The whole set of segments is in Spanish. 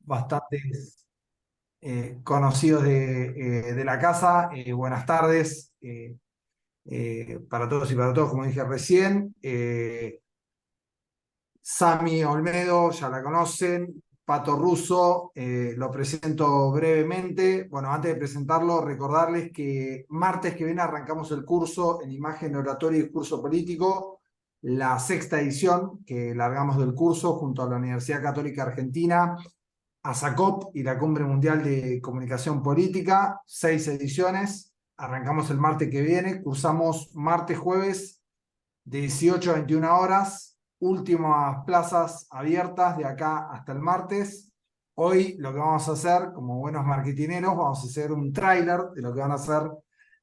bastantes conocidos de la casa. Buenas tardes para todos y para todos, como dije recién. Sami Olmedo, ya la conocen. Pato Russo, lo presento brevemente. Bueno, antes de presentarlo, recordarles que martes que viene arrancamos el curso en Imagen, Oratoria y Discurso Político, la sexta edición que largamos del curso junto a la Universidad Católica Argentina, ASACOP y la Cumbre Mundial de Comunicación Política, 6 ediciones. Arrancamos el martes que viene, cursamos martes, jueves, de 18 a 21 horas, últimas plazas abiertas de acá hasta el martes. Hoy lo que vamos a hacer, como buenos marketineros, vamos a hacer un tráiler de lo que van a ser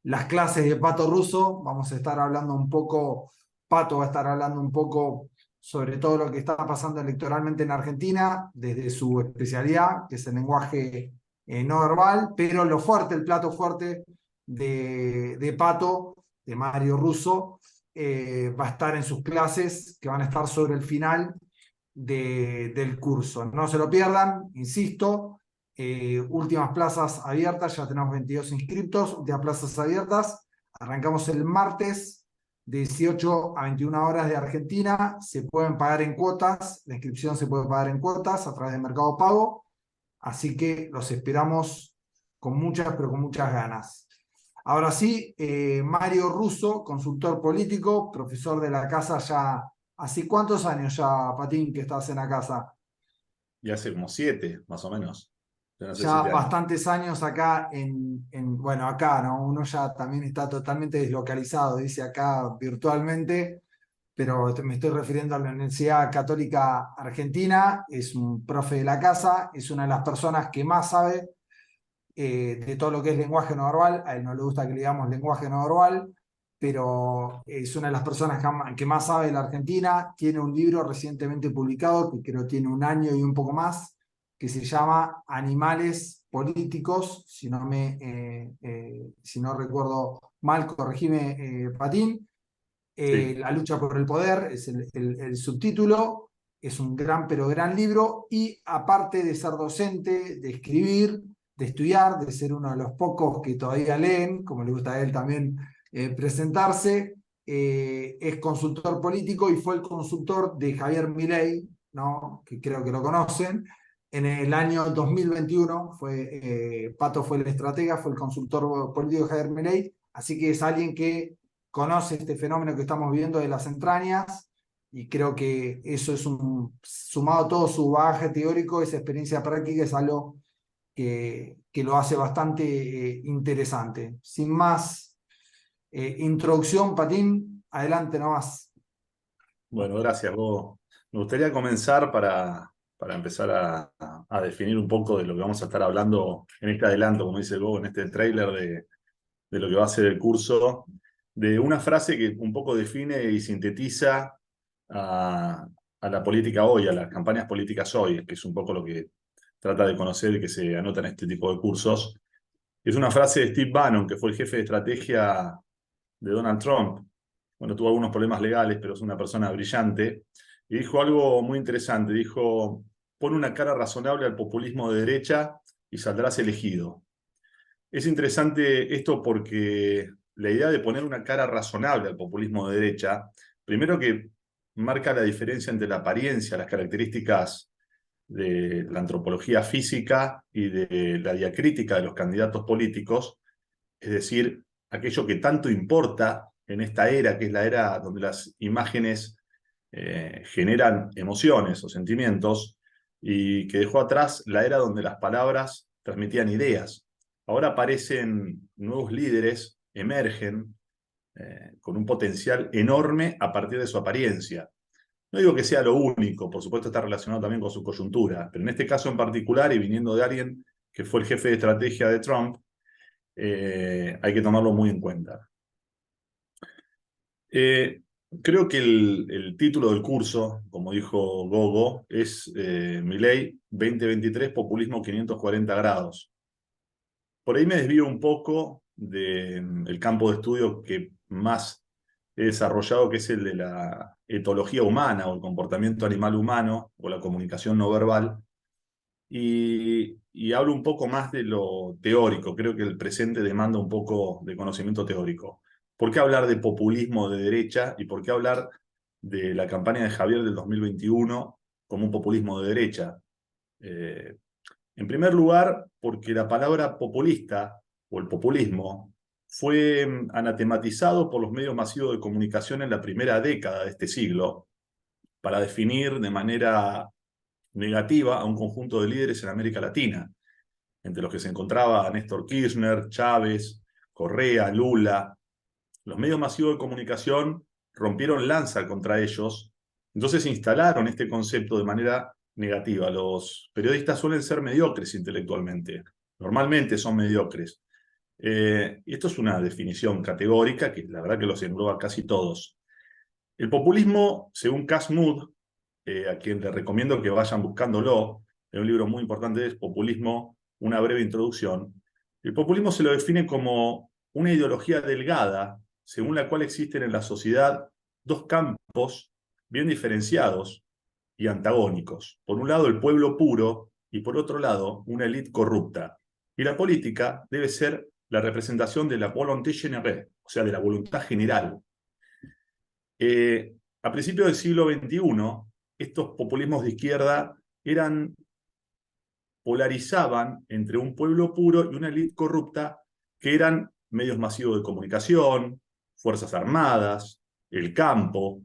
las clases de Pato Russo. Vamos a estar hablando un poco, Pato va a estar hablando un poco sobre todo lo que está pasando electoralmente en Argentina, desde su especialidad, que es el lenguaje no verbal, pero lo fuerte, el plato fuerte de Pato, de Mario Russo, va a estar en sus clases, que van a estar sobre el final del curso. No se lo pierdan, insisto, últimas plazas abiertas, ya tenemos 22 inscriptos, últimas plazas abiertas, arrancamos el martes de 18 a 21 horas de Argentina, se pueden pagar en cuotas, la inscripción se puede pagar en cuotas a través de Mercado Pago, así que los esperamos con muchas, pero con muchas ganas. Ahora sí, Mario Russo, consultor político, profesor de la casa ya. ¿Hace cuántos años ya, Patín, que estás en la casa? Y hace como 7, más o menos. Yo no sé, Ya 7 años. bastantes años acá bueno, acá, ¿no? Uno ya también está totalmente deslocalizado, dice acá virtualmente, pero me estoy refiriendo a la Universidad Católica Argentina, es un profe de la casa, es una de las personas que más sabe de todo lo que es lenguaje no verbal. A él no le gusta que le digamos lenguaje no verbal, pero es una de las personas que más sabe de la Argentina. Tiene un libro recientemente publicado, que creo tiene un año y un poco más, que se llama Animales Políticos, si no recuerdo mal, corregime, Patín. Sí. La lucha por el poder es el subtítulo. Es un gran, pero gran libro, y aparte de ser docente, de escribir, de estudiar, de ser uno de los pocos que todavía leen, como le gusta a él también presentarse, es consultor político y fue el consultor de Javier Milei, ¿no? Que creo que lo conocen. En el año 2021 Pato fue el estratega, fue el consultor político de Javier Milei, así que es alguien que conoce este fenómeno que estamos viviendo de las entrañas, y creo que eso es sumado a todo su bagaje teórico, esa experiencia práctica es algo que lo hace bastante interesante. Sin más introducción, Patín, adelante nomás. Bueno, gracias, vos. Me gustaría comenzar para empezar a definir un poco de lo que vamos a estar hablando en este adelanto, como dice Go, en este tráiler de lo que va a ser el curso, de una frase que un poco define y sintetiza a la política hoy, a las campañas políticas hoy, que es un poco lo que trata de conocer y que se anota en este tipo de cursos. Es una frase de Steve Bannon, que fue el jefe de estrategia de Donald Trump. Bueno, tuvo algunos problemas legales, pero es una persona brillante. Y dijo algo muy interesante. Dijo, pon una cara razonable al populismo de derecha y saldrás elegido. Es interesante esto porque la idea de poner una cara razonable al populismo de derecha, primero que marca la diferencia entre la apariencia, las características de la antropología física y de la diacrítica de los candidatos políticos, es decir, aquello que tanto importa en esta era, que es la era donde las imágenes generan emociones o sentimientos, y que dejó atrás la era donde las palabras transmitían ideas. Ahora aparecen nuevos líderes, emergen con un potencial enorme a partir de su apariencia. No digo que sea lo único, por supuesto está relacionado también con su coyuntura, pero en este caso en particular, y viniendo de alguien que fue el jefe de estrategia de Trump, hay que tomarlo muy en cuenta. Eh, Creo que el título del curso, como dijo Gogo, es Milei 2023, Populismo 540 grados. Por ahí me desvío un poco del campo de estudio que más he desarrollado, que es el de la etología humana o el comportamiento animal humano o la comunicación no verbal, y hablo un poco más de lo teórico. Creo que el presente demanda un poco de conocimiento teórico. ¿Por qué hablar de populismo de derecha y por qué hablar de la campaña de Javier del 2021 como un populismo de derecha? Eh, en primer lugar, porque la palabra populista o el populismo fue anatematizado por los medios masivos de comunicación en la primera década de este siglo para definir de manera negativa a un conjunto de líderes en América Latina, entre los que se encontraba Néstor Kirchner, Chávez, Correa, Lula. Los medios masivos de comunicación rompieron lanza contra ellos, entonces instalaron este concepto de manera negativa. Los periodistas suelen ser mediocres intelectualmente, normalmente son mediocres. Y esto es una definición categórica que la verdad que los engloba casi todos. El populismo, según Cass Mood, a quien le recomiendo que vayan buscándolo, es un libro muy importante, es Populismo, una breve introducción. El populismo se lo define como una ideología delgada, según la cual existen en la sociedad dos campos bien diferenciados y antagónicos. Por un lado, el pueblo puro y por otro lado, una élite corrupta. Y la política debe ser la representación de la volonté générale, o sea, de la voluntad general. A principios del siglo XXI, estos populismos de izquierda polarizaban entre un pueblo puro y una élite corrupta que eran medios masivos de comunicación, fuerzas armadas, el campo.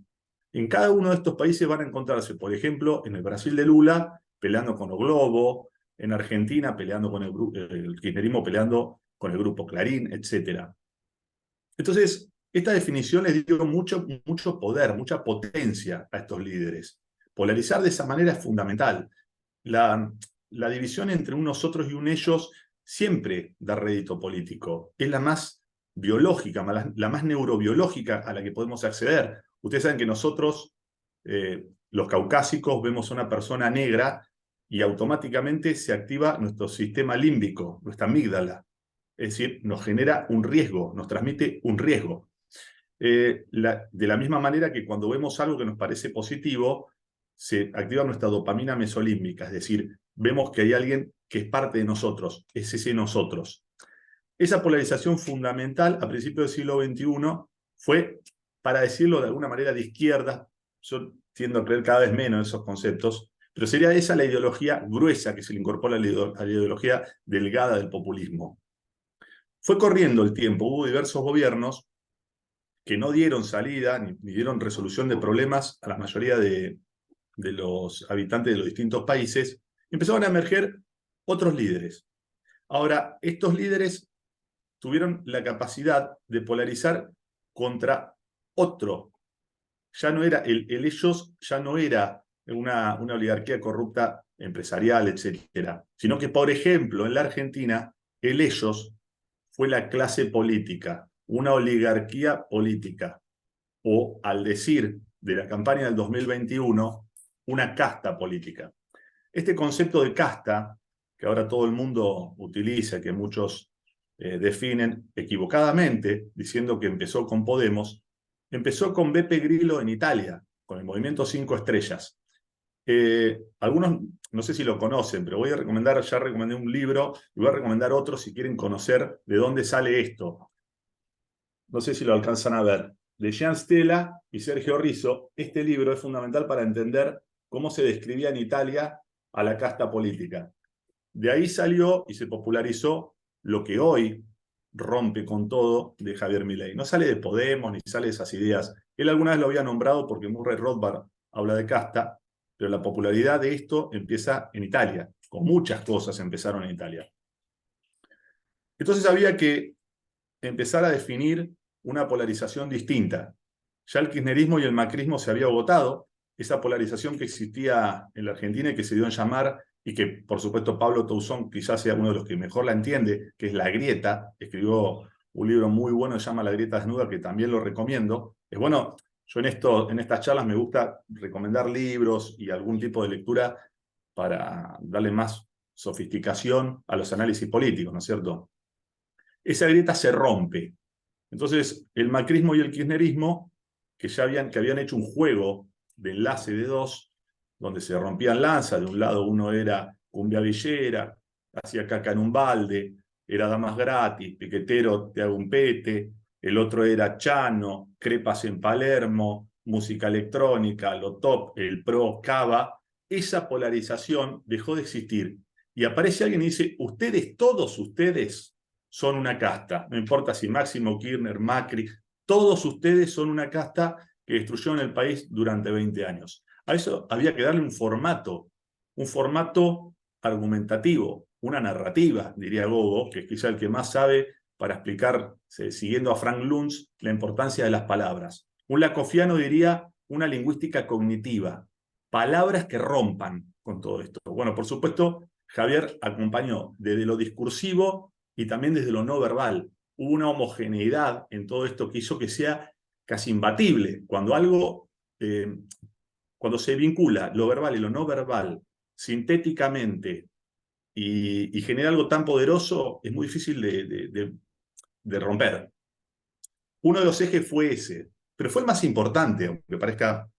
En cada uno de estos países van a encontrarse, por ejemplo, en el Brasil de Lula, peleando con O Globo, en Argentina peleando con el kirchnerismo peleando con el grupo Clarín, etc. Entonces, esta definición les dio mucho, mucho poder, mucha potencia a estos líderes. Polarizar de esa manera es fundamental. La división entre un nosotros y un ellos siempre da rédito político. Es la más biológica, la más neurobiológica a la que podemos acceder. Ustedes saben que nosotros, los caucásicos, vemos a una persona negra y automáticamente se activa nuestro sistema límbico, nuestra amígdala. Es decir, nos genera un riesgo, nos transmite un riesgo. De la misma manera que cuando vemos algo que nos parece positivo, se activa nuestra dopamina mesolímbica, es decir, vemos que hay alguien que es parte de nosotros, es ese nosotros. Esa polarización fundamental a principios del siglo XXI fue, para decirlo de alguna manera, de izquierda. Yo tiendo a creer cada vez menos en esos conceptos, pero sería esa la ideología gruesa que se le incorpora a la ideología delgada del populismo. Fue corriendo el tiempo, hubo diversos gobiernos que no dieron salida ni dieron resolución de problemas a la mayoría de los habitantes de los distintos países, empezaron a emerger otros líderes. Ahora, estos líderes tuvieron la capacidad de polarizar contra otro. Ya no era, el ellos ya no era una oligarquía corrupta empresarial, etcétera, sino que, por ejemplo, en la Argentina, el ellos fue la clase política, una oligarquía política, o al decir de la campaña del 2021, una casta política. Este concepto de casta, que ahora todo el mundo utiliza, que muchos definen equivocadamente, diciendo que empezó con Podemos, empezó con Beppe Grillo en Italia, con el movimiento 5 Estrellas. Algunos, no sé si lo conocen, pero voy a recomendar, ya recomendé un libro y voy a recomendar otro si quieren conocer de dónde sale esto. No sé si lo alcanzan a ver. De Jean Stella y Sergio Rizzo, este libro es fundamental para entender cómo se describía en Italia a la casta política. De ahí salió y se popularizó lo que hoy rompe con todo de Javier Milei. No sale de Podemos ni sale de esas ideas. Él alguna vez lo había nombrado porque Murray Rothbard habla de casta, pero la popularidad de esto empieza en Italia. Con muchas cosas empezaron en Italia. Entonces había que empezar a definir una polarización distinta. Ya el kirchnerismo y el macrismo se había agotado, esa polarización que existía en la Argentina y que se dio en llamar, y que por supuesto Pablo Toussaint quizás sea uno de los que mejor la entiende, que es La Grieta. Escribió un libro muy bueno que se llama La Grieta Desnuda, que también lo recomiendo. Es bueno, yo en estas charlas me gusta recomendar libros y algún tipo de lectura para darle más sofisticación a los análisis políticos, ¿no es cierto? Esa grieta se rompe. Entonces, el macrismo y el kirchnerismo, que habían hecho un juego de enlace de dos, donde se rompían lanzas, de un lado uno era cumbia villera, hacía caca en un balde, era damas gratis, piquetero, te hago un pete, el otro era Chano, crepas en Palermo, música electrónica, lo top, el pro, cava. Esa polarización dejó de existir. Y aparece alguien y dice, ustedes, todos ustedes, son una casta. No importa si Máximo Kirchner, Macri, todos ustedes son una casta que destruyeron el país durante 20 años. A eso había que darle un formato argumentativo, una narrativa, diría Gogo, que es quizá el que más sabe para explicar, siguiendo a Frank Luntz, la importancia de las palabras. Un lacofiano diría una lingüística cognitiva, palabras que rompan con todo esto. Bueno, por supuesto, Javier acompañó desde lo discursivo y también desde lo no verbal. Hubo una homogeneidad en todo esto que hizo que sea casi imbatible. Cuando se vincula lo verbal y lo no verbal sintéticamente y genera algo tan poderoso, es muy difícil de romper. Uno de los ejes fue ese, pero fue el más importante, aunque parezca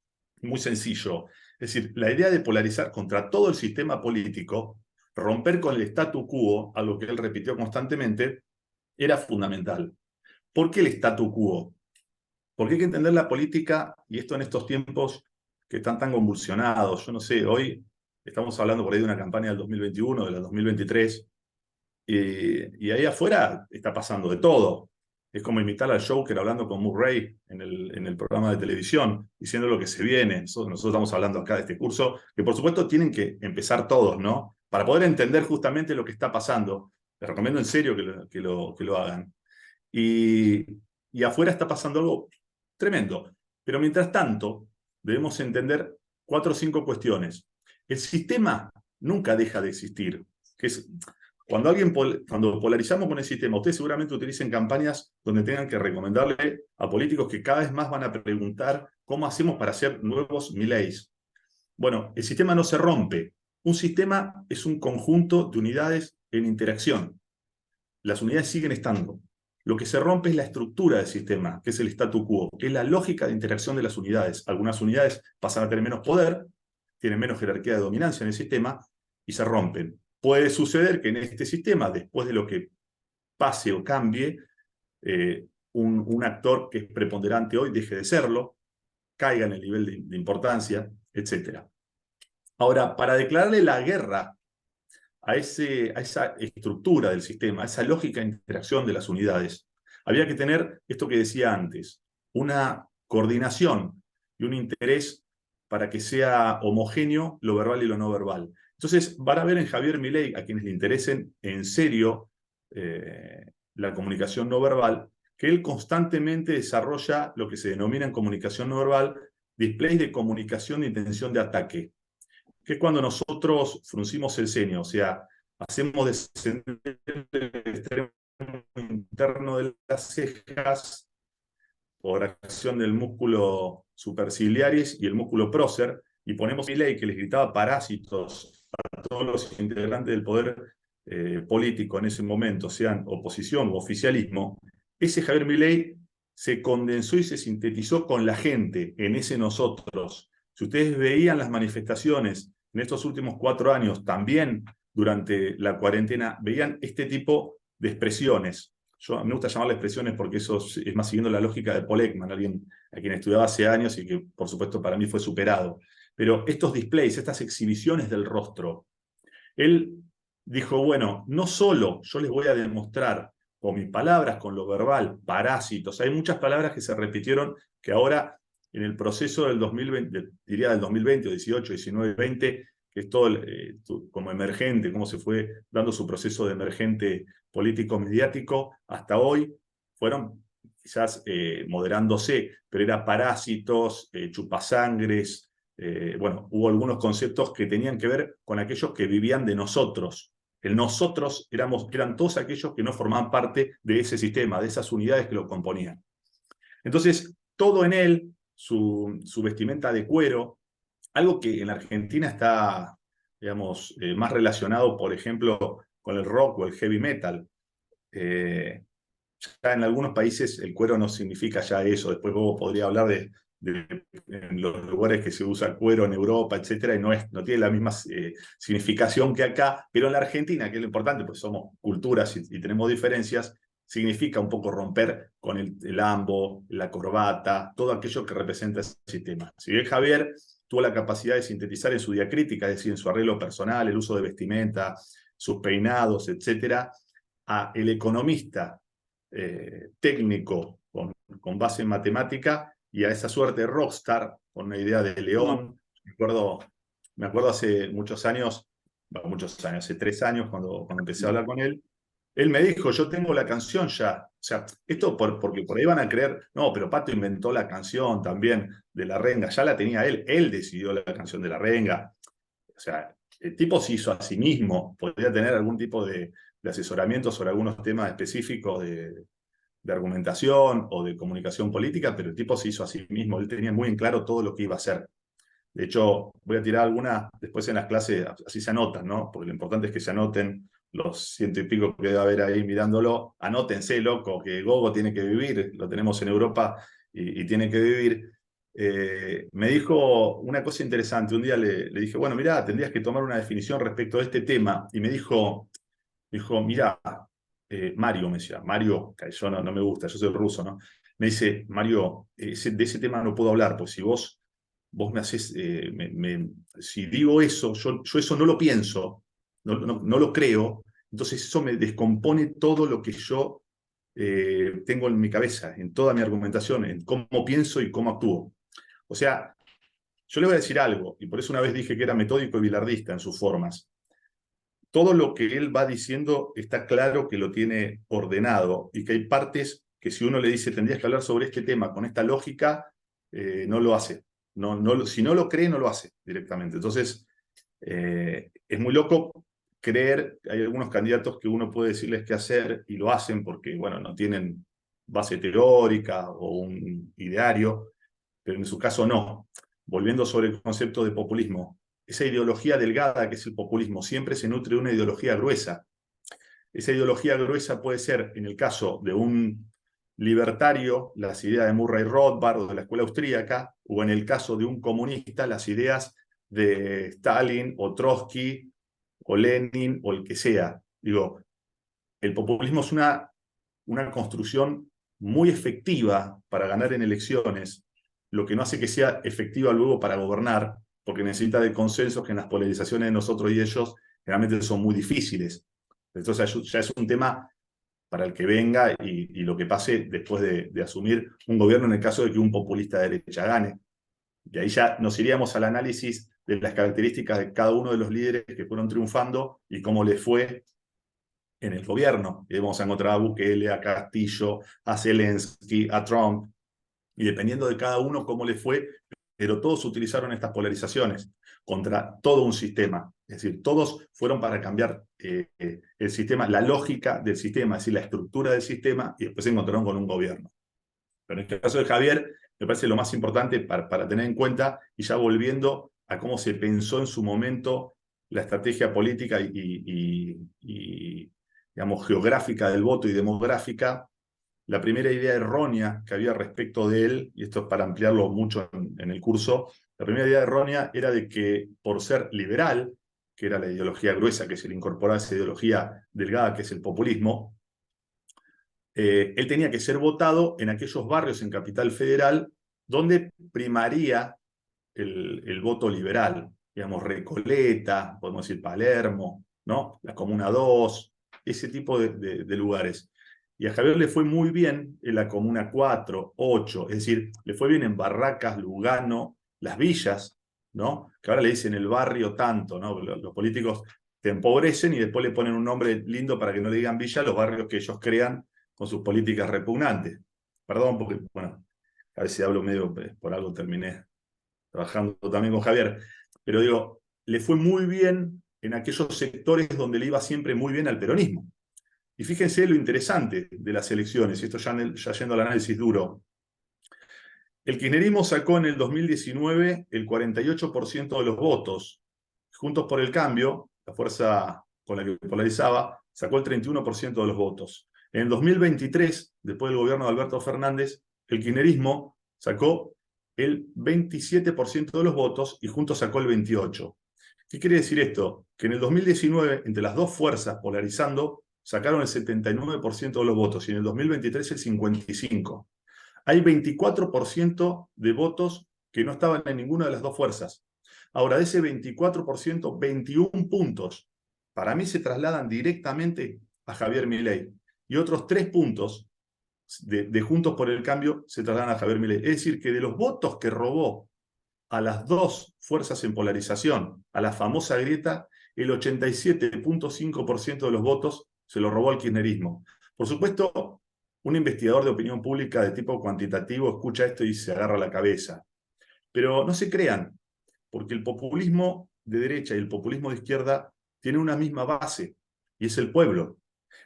muy sencillo. Es decir, la idea de polarizar contra todo el sistema político, romper con el statu quo, algo que él repitió constantemente, era fundamental. ¿Por qué el statu quo? Porque hay que entender la política, y esto en estos tiempos que están tan convulsionados. Yo no sé, hoy estamos hablando por ahí de una campaña del 2021, de la 2023, y ahí afuera está pasando de todo. Es como imitar al Joker hablando con Murray en el programa de televisión, diciendo lo que se viene. Nosotros estamos hablando acá de este curso, que por supuesto tienen que empezar todos, ¿no? Para poder entender justamente lo que está pasando. Les recomiendo en serio que lo hagan. Y, y afuera está pasando algo tremendo. Pero mientras tanto, debemos entender 4 o 5 cuestiones. El sistema nunca deja de existir. Que es, cuando polarizamos con el sistema, ustedes seguramente utilicen campañas donde tengan que recomendarle a políticos que cada vez más van a preguntar cómo hacemos para hacer nuevos Mileis. Bueno, el sistema no se rompe. Un sistema es un conjunto de unidades en interacción. Las unidades siguen estando. Lo que se rompe es la estructura del sistema, que es el statu quo, que es la lógica de interacción de las unidades. Algunas unidades pasan a tener menos poder, tienen menos jerarquía de dominancia en el sistema y se rompen. Puede suceder que en este sistema, después de lo que pase o cambie, un actor que es preponderante hoy deje de serlo, caiga en el nivel de importancia, etc. Ahora, para declararle la guerra a esa estructura del sistema, a esa lógica de interacción de las unidades, había que tener esto que decía antes, una coordinación y un interés para que sea homogéneo lo verbal y lo no verbal. Entonces, van a ver en Javier Milei, a quienes le interesen en serio la comunicación no verbal, que él constantemente desarrolla lo que se denomina en comunicación no verbal displays de comunicación de intención de ataque, que es cuando nosotros fruncimos el ceño, o sea, hacemos descender el extremo interno de las cejas por acción del músculo superciliaris y el músculo prócer, y ponemos Milei que les gritaba parásitos a todos los integrantes del poder político en ese momento, sean oposición u oficialismo. Ese Javier Milei se condensó y se sintetizó con la gente, en ese nosotros. Si ustedes veían las manifestaciones en estos últimos 4 años, también durante la cuarentena, veían este tipo de expresiones. A mí me gusta llamarle expresiones porque eso es más siguiendo la lógica de Paul Ekman, alguien a quien estudiaba hace años y que por supuesto para mí fue superado. Pero estos displays, estas exhibiciones del rostro, él dijo, bueno, no solo yo les voy a demostrar con mis palabras, con lo verbal, parásitos, hay muchas palabras que se repitieron que ahora en el proceso del 2020, diría del 2020 o 18, 19, 20, que es todo como emergente, cómo se fue dando su proceso de emergente político-mediático hasta hoy, fueron quizás moderándose, pero era parásitos, chupasangres, bueno, hubo algunos conceptos que tenían que ver con aquellos que vivían de nosotros. El nosotros eran todos aquellos que no formaban parte de ese sistema, de esas unidades que lo componían. Entonces, todo en él, su vestimenta de cuero, algo que en la Argentina está, digamos, más relacionado, por ejemplo, con el rock o el heavy metal. Ya en algunos países el cuero no significa ya eso. Después luego podría hablar en los lugares que se usa cuero en Europa, etcétera, y no tiene la misma significación que acá, pero en la Argentina, que es lo importante, pues somos culturas y tenemos diferencias, significa un poco romper con el ambo, la corbata, todo aquello que representa ese sistema. Si bien Javier tuvo la capacidad de sintetizar en su diacrítica, es decir, en su arreglo personal, el uso de vestimenta, sus peinados, etcétera, a el economista técnico con base en matemática y a esa suerte de rockstar con una idea de León. Me acuerdo hace muchos años, hace 3 años, cuando empecé a hablar con él me dijo, yo tengo la canción ya. O sea, esto porque por ahí van a creer, no, pero Pato inventó la canción también de La Renga, ya la tenía él decidió la canción de La Renga. O sea, el tipo se hizo a sí mismo, podría tener algún tipo de asesoramiento sobre algunos temas específicos de argumentación o de comunicación política, pero el tipo se hizo a sí mismo, él tenía muy en claro todo lo que iba a hacer. De hecho, voy a tirar alguna después en las clases, así se anotan, ¿no? Porque lo importante es que se anoten los 100 y pico que debe haber ahí mirándolo. Anótense, loco, que Gogo tiene que vivir, lo tenemos en Europa y tiene que vivir. Me dijo una cosa interesante. Un día le dije, bueno, mirá, tendrías que tomar una definición respecto a este tema. Y me dijo, mirá, Mario, me decía, Mario, que yo no me gusta, yo soy ruso, ¿no? Me dice, Mario, de ese tema no puedo hablar, pues si vos me haces, si digo eso, yo eso no lo pienso, no lo creo, entonces eso me descompone todo lo que yo tengo en mi cabeza, en toda mi argumentación, en cómo pienso y cómo actúo. O sea, yo le voy a decir algo, y por eso una vez dije que era metódico y bilardista en sus formas. Todo lo que él va diciendo está claro que lo tiene ordenado y que hay partes que si uno le dice tendrías que hablar sobre este tema con esta lógica, no lo hace. Si no lo cree, no lo hace directamente. Entonces, es muy loco creer, hay algunos candidatos que uno puede decirles qué hacer y lo hacen porque, bueno, no tienen base teórica o un ideario, pero en su caso no. Volviendo sobre el concepto de populismo, esa ideología delgada que es el populismo siempre se nutre de una ideología gruesa. Esa ideología gruesa puede ser, en el caso de un libertario, las ideas de Murray Rothbard o de la escuela austríaca, o en el caso de un comunista, las ideas de Stalin o Trotsky o Lenin o el que sea. Digo, el populismo es una construcción muy efectiva para ganar en elecciones, lo que no hace que sea efectiva luego para gobernar, porque necesita de consensos que en las polarizaciones de nosotros y ellos realmente son muy difíciles. Entonces ya es un tema para el que venga y lo que pase después de asumir un gobierno en el caso de que un populista de derecha gane. Y ahí ya nos iríamos al análisis de las características de cada uno de los líderes que fueron triunfando y cómo les fue en el gobierno. Y vamos a encontrar a Bukele, a Castillo, a Zelensky, a Trump, y dependiendo de cada uno cómo le fue, pero todos utilizaron estas polarizaciones contra todo un sistema. Es decir, todos fueron para cambiar el sistema, la lógica del sistema, es decir, la estructura del sistema, y después se encontraron con un gobierno. Pero en este caso de Javier, me parece lo más importante para tener en cuenta, y ya volviendo a cómo se pensó en su momento la estrategia política y digamos, geográfica del voto y demográfica, la primera idea errónea que había respecto de él, y esto es para ampliarlo mucho en el curso, la primera idea errónea era de que por ser liberal, que era la ideología gruesa que se le incorporaba a esa ideología delgada que es el populismo, él tenía que ser votado en aquellos barrios en Capital Federal donde primaría el voto liberal, digamos, Recoleta, podemos decir Palermo, ¿no? La Comuna 2, ese tipo de lugares. Y a Javier le fue muy bien en la Comuna 4, 8, es decir, le fue bien en Barracas, Lugano, las villas, ¿no? Que ahora le dicen el barrio tanto, ¿no? Los políticos te empobrecen y después le ponen un nombre lindo para que no le digan villa a los barrios que ellos crean con sus políticas repugnantes. Perdón, porque, bueno, a veces hablo medio, por algo terminé trabajando también con Javier, pero digo, le fue muy bien en aquellos sectores donde le iba siempre muy bien al peronismo. Y fíjense lo interesante de las elecciones, y esto ya yendo al análisis duro. El kirchnerismo sacó en el 2019 el 48% de los votos. Juntos por el Cambio, la fuerza con la que polarizaba, sacó el 31% de los votos. En el 2023, después del gobierno de Alberto Fernández, el kirchnerismo sacó el 27% de los votos y Juntos sacó el 28%. ¿Qué quiere decir esto? Que en el 2019, entre las dos fuerzas polarizando, sacaron el 79% de los votos y en el 2023 el 55%. Hay 24% de votos que no estaban en ninguna de las dos fuerzas. Ahora, de ese 24%, 21 puntos para mí se trasladan directamente a Javier Milei y otros 3 puntos de Juntos por el Cambio se trasladan a Javier Milei. Es decir, que de los votos que robó a las dos fuerzas en polarización, a la famosa grieta, el 87,5% de los votos se lo robó al kirchnerismo. Por supuesto, un investigador de opinión pública de tipo cuantitativo escucha esto y se agarra la cabeza. Pero no se crean, porque el populismo de derecha y el populismo de izquierda tienen una misma base, y es el pueblo.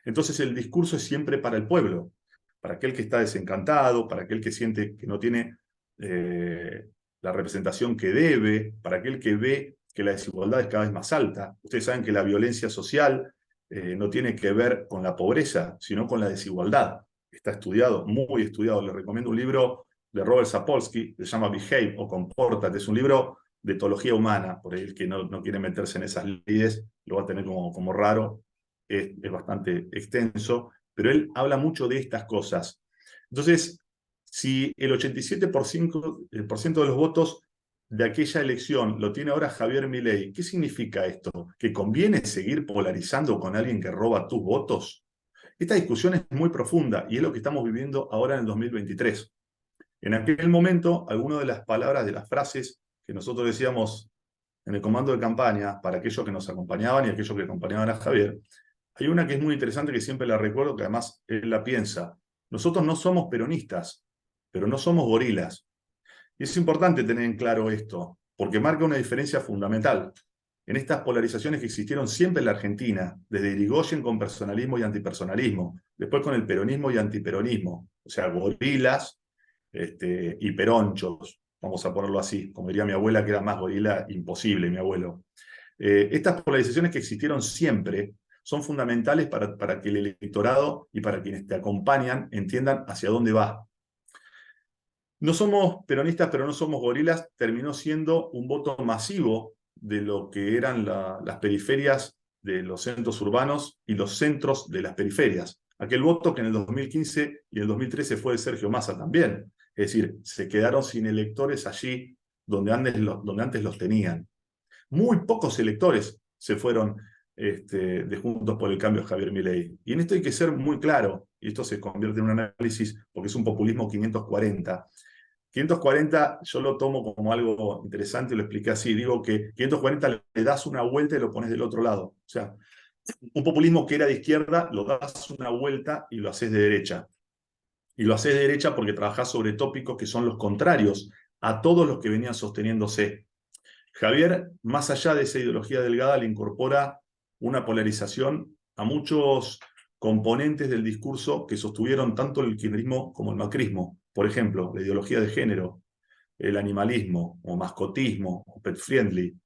Entonces el discurso es siempre para el pueblo, para aquel que está desencantado, para aquel que siente que no tiene la representación que debe, para aquel que ve que la desigualdad es cada vez más alta. Ustedes saben que la violencia social no tiene que ver con la pobreza, sino con la desigualdad. Está estudiado, muy estudiado. Les recomiendo un libro de Robert Sapolsky, que se llama Behave o Compórtate. Es un libro de etología humana, por ahí el que no quiere meterse en esas lides lo va a tener como raro, es bastante extenso, pero él habla mucho de estas cosas. Entonces, si el 87% de los votos de aquella elección lo tiene ahora Javier Milei, ¿qué significa esto? ¿Que conviene seguir polarizando con alguien que roba tus votos? Esta discusión es muy profunda y es lo que estamos viviendo ahora en el 2023. En aquel momento, algunas de las palabras, de las frases que nosotros decíamos en el comando de campaña, para aquellos que nos acompañaban y aquellos que acompañaban a Javier, hay una que es muy interesante que siempre la recuerdo, que además él la piensa. Nosotros no somos peronistas, pero no somos gorilas. Y es importante tener en claro esto, porque marca una diferencia fundamental. En estas polarizaciones que existieron siempre en la Argentina, desde Irigoyen con personalismo y antipersonalismo, después con el peronismo y antiperonismo, o sea, gorilas y peronchos, vamos a ponerlo así, como diría mi abuela, que era más gorila imposible, mi abuelo. Estas polarizaciones que existieron siempre son fundamentales para que el electorado y para quienes te acompañan entiendan hacia dónde va. No somos peronistas, pero no somos gorilas, terminó siendo un voto masivo de lo que eran las periferias de los centros urbanos y los centros de las periferias. Aquel voto que en el 2015 y en el 2013 fue de Sergio Massa también. Es decir, se quedaron sin electores allí donde antes los tenían. Muy pocos electores se fueron de Juntos por el Cambio a Javier Milei. Y en esto hay que ser muy claro, y esto se convierte en un análisis porque es un populismo 540. 540 yo lo tomo como algo interesante y lo expliqué así. Digo que 540 le das una vuelta y lo pones del otro lado. O sea, un populismo que era de izquierda, lo das una vuelta y lo haces de derecha. Y lo haces de derecha porque trabajás sobre tópicos que son los contrarios a todos los que venían sosteniéndose. Javier, más allá de esa ideología delgada, le incorpora una polarización a muchos componentes del discurso que sostuvieron tanto el kirchnerismo como el macrismo. Por ejemplo, la ideología de género, el animalismo o mascotismo o pet friendly,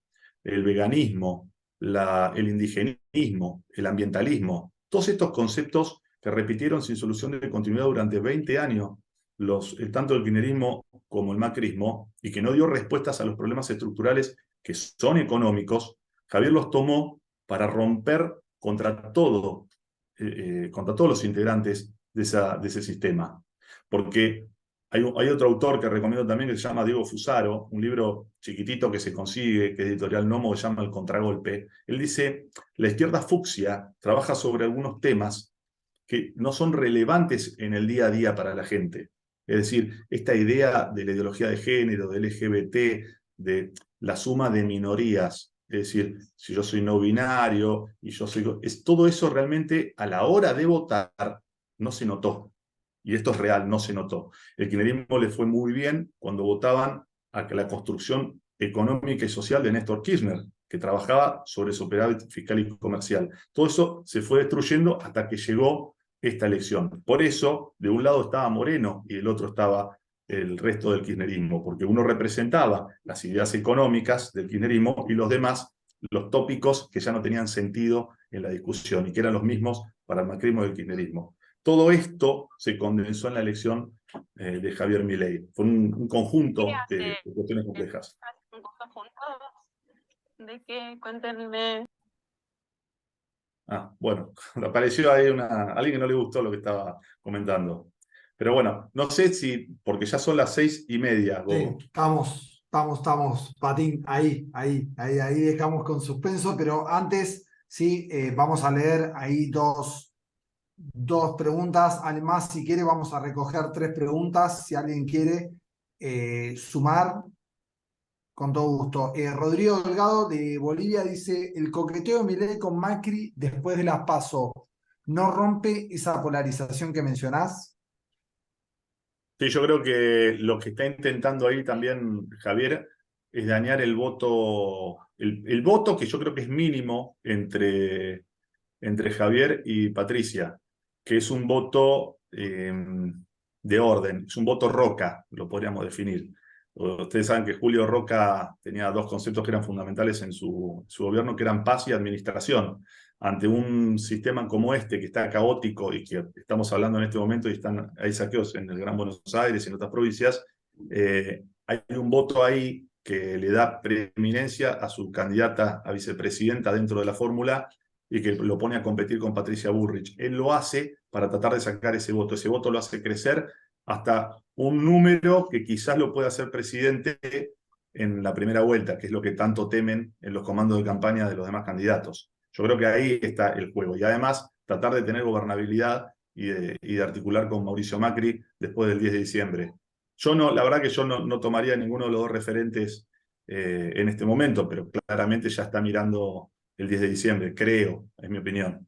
el veganismo, el indigenismo, el ambientalismo. Todos estos conceptos que repitieron sin solución de continuidad durante 20 años tanto el kirchnerismo como el macrismo, y que no dio respuestas a los problemas estructurales que son económicos, Javier los tomó para romper contra todos los integrantes de ese sistema. Porque hay otro autor que recomiendo también que se llama Diego Fusaro, un libro chiquitito que se consigue, que es editorial Nomo, que se llama El Contragolpe. Él dice, la izquierda fucsia trabaja sobre algunos temas que no son relevantes en el día a día para la gente. Es decir, esta idea de la ideología de género, del LGBT, de la suma de minorías, es decir, si yo soy no binario y yo soy... todo eso realmente a la hora de votar no se notó. Y esto es real, no se notó. El kirchnerismo le fue muy bien cuando votaban a la construcción económica y social de Néstor Kirchner, que trabajaba sobre superávit fiscal y comercial. Todo eso se fue destruyendo hasta que llegó esta elección. Por eso, de un lado estaba Moreno y del otro estaba el resto del kirchnerismo, porque uno representaba las ideas económicas del kirchnerismo y los demás los tópicos que ya no tenían sentido en la discusión y que eran los mismos para el macrismo y el kirchnerismo. todo esto se condensó en la elección de Javier Milei. Fue un conjunto de cuestiones complejas. Un conjunto de que cuéntenme. Bueno, apareció ahí alguien que no le gustó lo que estaba comentando. Pero bueno, no sé si, porque ya son las 6:30, Sí, Gogo. estamos, Patín, ahí dejamos con suspenso, pero antes, sí, vamos a leer ahí dos preguntas. Además, si quiere, vamos a recoger 3 preguntas, si alguien quiere sumar, con todo gusto. Rodrigo Delgado de Bolivia dice, el coqueteo de Milei con Macri después de las PASO, ¿no rompe esa polarización que mencionás? Sí, yo creo que lo que está intentando ahí también Javier es dañar el voto, el voto que yo creo que es mínimo entre Javier y Patricia, que es un voto de orden, es un voto Roca, lo podríamos definir. Ustedes saben que Julio Roca tenía 2 conceptos que eran fundamentales en su gobierno, que eran paz y administración. Ante un sistema como este, que está caótico y que estamos hablando en este momento, y hay saqueos en el Gran Buenos Aires y en otras provincias, hay un voto ahí que le da preeminencia a su candidata a vicepresidenta dentro de la fórmula y que lo pone a competir con Patricia Bullrich. Él lo hace para tratar de sacar ese voto lo hace crecer hasta un número que quizás lo pueda hacer presidente en la primera vuelta, que es lo que tanto temen en los comandos de campaña de los demás candidatos. Yo creo que ahí está el juego. Y además, tratar de tener gobernabilidad y de articular con Mauricio Macri después del 10 de diciembre. La verdad que yo no tomaría ninguno de los dos referentes en este momento, pero claramente ya está mirando el 10 de diciembre, creo, es mi opinión.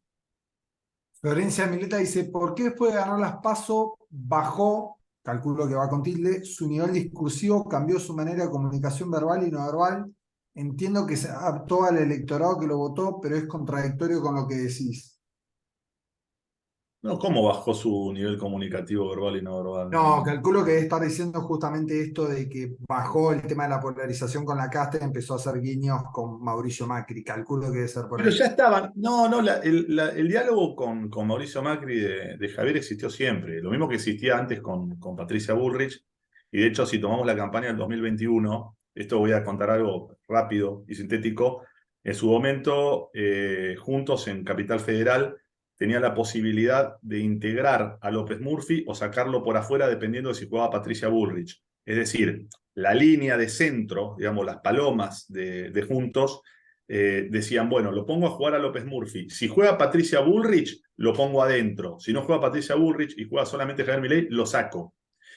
Florencia Mileta dice, ¿por qué después de ganar las PASO bajó, calculo que va con tilde, su nivel discursivo, cambió su manera de comunicación verbal y no verbal? Entiendo que se adaptó al electorado que lo votó, pero es contradictorio con lo que decís. No, ¿cómo bajó su nivel comunicativo verbal y no verbal? No, calculo que debe estar diciendo justamente esto de que bajó el tema de la polarización con la casta y empezó a hacer guiños con Mauricio Macri. Calculo que debe ser por Pero ahí. ya estaban. No, el diálogo con Mauricio Macri de Javier existió siempre. Lo mismo que existía antes con Patricia Bullrich. Y de hecho, si tomamos la campaña del 2021, esto voy a contar algo rápido y sintético. En su momento, juntos en Capital Federal, tenía la posibilidad de integrar a López Murphy o sacarlo por afuera dependiendo de si jugaba Patricia Bullrich. Es decir, la línea de centro, digamos, las palomas de Juntos decían, bueno, lo pongo a jugar a López Murphy. Si juega Patricia Bullrich, lo pongo adentro. Si no juega Patricia Bullrich y juega solamente Javier Milei, lo saco.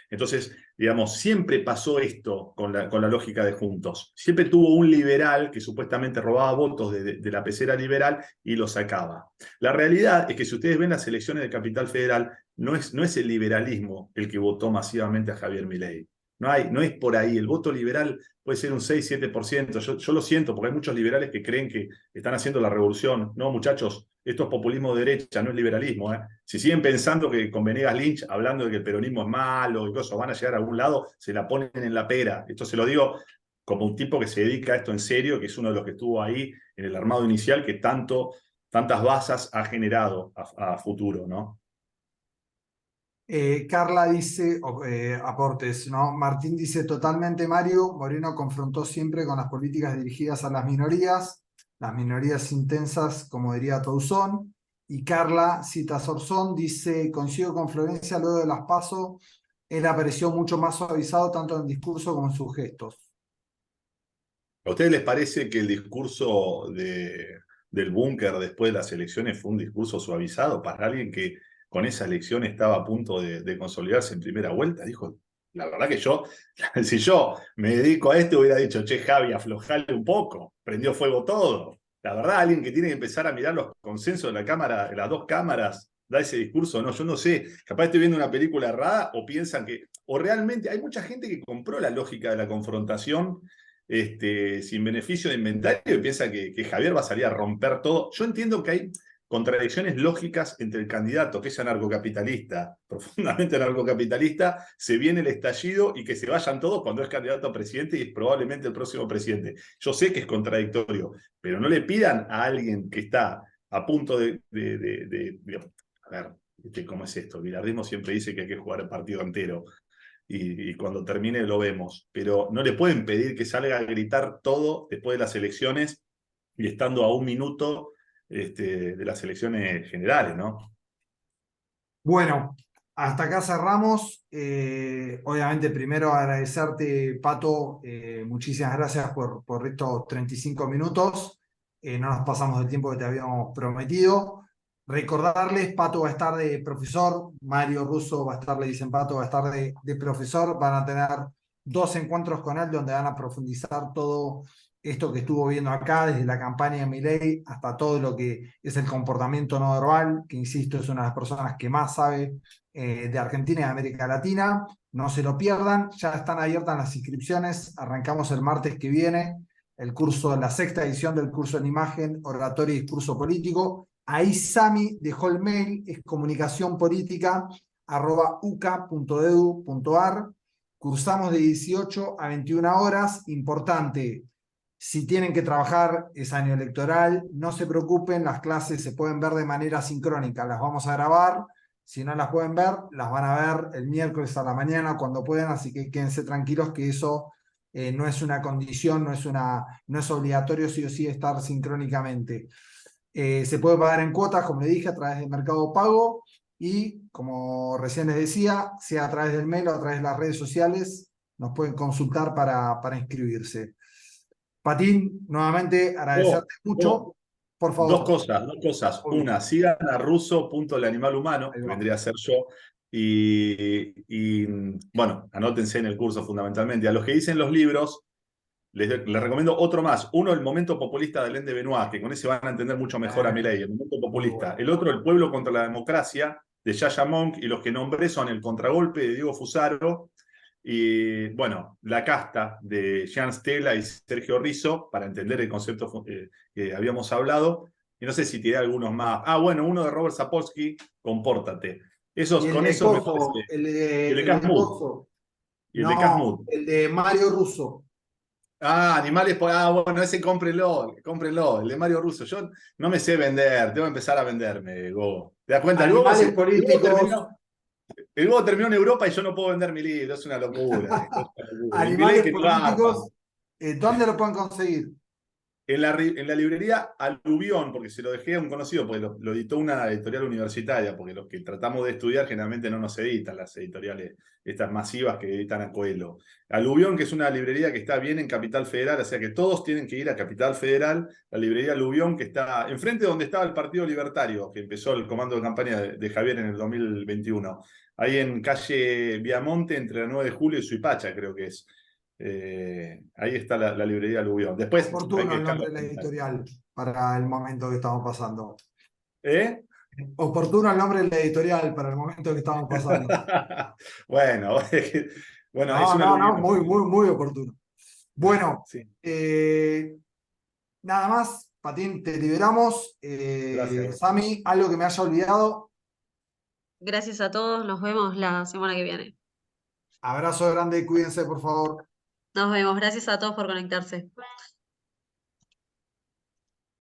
Entonces, digamos, siempre pasó esto con la lógica de Juntos. Siempre tuvo un liberal que supuestamente robaba votos de la pecera liberal y lo sacaba. La realidad es que si ustedes ven las elecciones de Capital Federal, no es el liberalismo el que votó masivamente a Javier Milei. No es por ahí. El voto liberal puede ser un 6-7%. Yo lo siento, porque hay muchos liberales que creen que están haciendo la revolución. No, muchachos, esto es populismo de derecha, no es liberalismo. Si siguen pensando que con Venegas Lynch, hablando de que el peronismo es malo y cosas van a llegar a algún lado, se la ponen en la pera. Esto se lo digo como un tipo que se dedica a esto en serio, que es uno de los que estuvo ahí en el armado inicial, que tantas basas ha generado a futuro, ¿no? Carla dice, aportes, ¿no? Martín dice totalmente Mario, Moreno confrontó siempre con las políticas dirigidas a las minorías intensas, como diría Touzón. Y Carla cita a Sorzón, dice, coincido con Florencia, luego de las PASO, él apareció mucho más suavizado tanto en discurso como en sus gestos. ¿A ustedes les parece que el discurso del búnker después de las elecciones fue un discurso suavizado para alguien que con esa elección estaba a punto de consolidarse en primera vuelta? Dijo, la verdad que si yo me dedico a esto, hubiera dicho, che, Javi, aflojale un poco, prendió fuego todo. La verdad, alguien que tiene que empezar a mirar los consensos de la cámara, de las dos cámaras, da ese discurso. No, yo no sé, capaz estoy viendo una película errada o piensan o realmente hay mucha gente que compró la lógica de la confrontación sin beneficio de inventario y piensa que Javier va a salir a romper todo. Yo entiendo que hay contradicciones lógicas entre el candidato, que es anarcocapitalista, profundamente anarcocapitalista, se viene el estallido y que se vayan todos cuando es candidato a presidente y es probablemente el próximo presidente. Yo sé que es contradictorio, pero no le pidan a alguien que está a punto a ver, ¿Cómo es esto? El bilardismo siempre dice que hay que jugar el partido entero. Y cuando termine lo vemos. Pero no le pueden pedir que salga a gritar todo después de las elecciones y estando a un minuto de las elecciones generales, ¿no? Bueno, hasta acá cerramos. Obviamente, primero agradecerte, Pato. Muchísimas gracias por estos 35 minutos. No nos pasamos del tiempo que te habíamos prometido. Recordarles, Pato va a estar de profesor, Mario Russo va a estar, le dicen Pato, va a estar de profesor. Van a tener 2 encuentros con él donde van a profundizar todo esto que estuvo viendo acá, desde la campaña de Milei hasta todo lo que es el comportamiento no verbal, que insisto, es una de las personas que más sabe de Argentina y de América Latina. No se lo pierdan, ya están abiertas las inscripciones, arrancamos el martes que viene el curso, la 6ª edición del curso en imagen, oratoria y discurso político. Ahí Sami dejó el mail, es comunicacionpolitica@uca.edu.ar. Cursamos de 18 a 21 horas, importante. Si tienen que trabajar, es año electoral, no se preocupen, las clases se pueden ver de manera sincrónica, las vamos a grabar, si no las pueden ver, las van a ver el miércoles a la mañana cuando puedan, así que quédense tranquilos que eso no es una condición, no es obligatorio sí o sí estar sincrónicamente. Se puede pagar en cuotas, como le dije, a través de Mercado Pago y, como recién les decía, sea a través del mail o a través de las redes sociales, nos pueden consultar para inscribirse. Patín, nuevamente agradecerte mucho. Por Dos favor. cosas, dos cosas. Obvio. Una, sigan a russo.elanimalhumano, Ahí que va. vendría a ser yo. Y bueno, anótense en el curso fundamentalmente. A los que dicen los libros, les recomiendo otro más. Uno, El momento populista de Alain de Benoist, que con ese van a entender mucho mejor a Milei, el momento Muy populista. bueno. El otro, El pueblo contra la democracia, de Yaya Monk, y los que nombré son El contragolpe de Diego Fusaro, y bueno, La casta de Jean Stella y Sergio Rizzo, para entender el concepto que habíamos hablado. Y no sé si tiré algunos más. Ah, bueno, uno de Robert Sapolsky, Compórtate. Y el Con de esos me parece. Coso, Y el de el de Casmud. Coso. Y el de No, Casmud. el de Mario Russo. Ah, animales. Ah, bueno, ese cómprenlo, cómprenlo, el de Mario Russo. Yo no me sé vender, tengo que empezar a venderme, Go. ¿Te das cuenta? Animales políticos. El Go terminó en Europa y yo no puedo vender mi libro, es una locura. Es una locura. Y Milei Animales que lo garpa. políticos. ¿Dónde lo pueden conseguir? En la librería Aluvión, porque se lo dejé a un conocido, porque lo editó una editorial universitaria, porque los que tratamos de estudiar generalmente no nos editan las editoriales, estas masivas que editan a Coelho. Aluvión, que es una librería que está bien en Capital Federal, o sea que todos tienen que ir a Capital Federal, la librería Aluvión, que está enfrente donde estaba el Partido Libertario, que empezó el comando de campaña de Javier en el 2021. Ahí en calle Viamonte, entre la 9 de julio y Suipacha, creo que es. Ahí está la librería Aluvión. Después hay Oportuno que el dejarlo. nombre de la editorial para el momento que estamos pasando. ¿Eh? Oportuno el nombre de la editorial para el momento que estamos pasando. Bueno, bueno, es No, una no, no, aluvión. muy, muy, muy oportuno. Bueno, Sí, nada más, Patín, te liberamos. gracias. Sami, algo que me haya olvidado. Gracias a todos, nos vemos la semana que viene. Abrazo grande, cuídense, por favor. Nos vemos, gracias a todos por conectarse.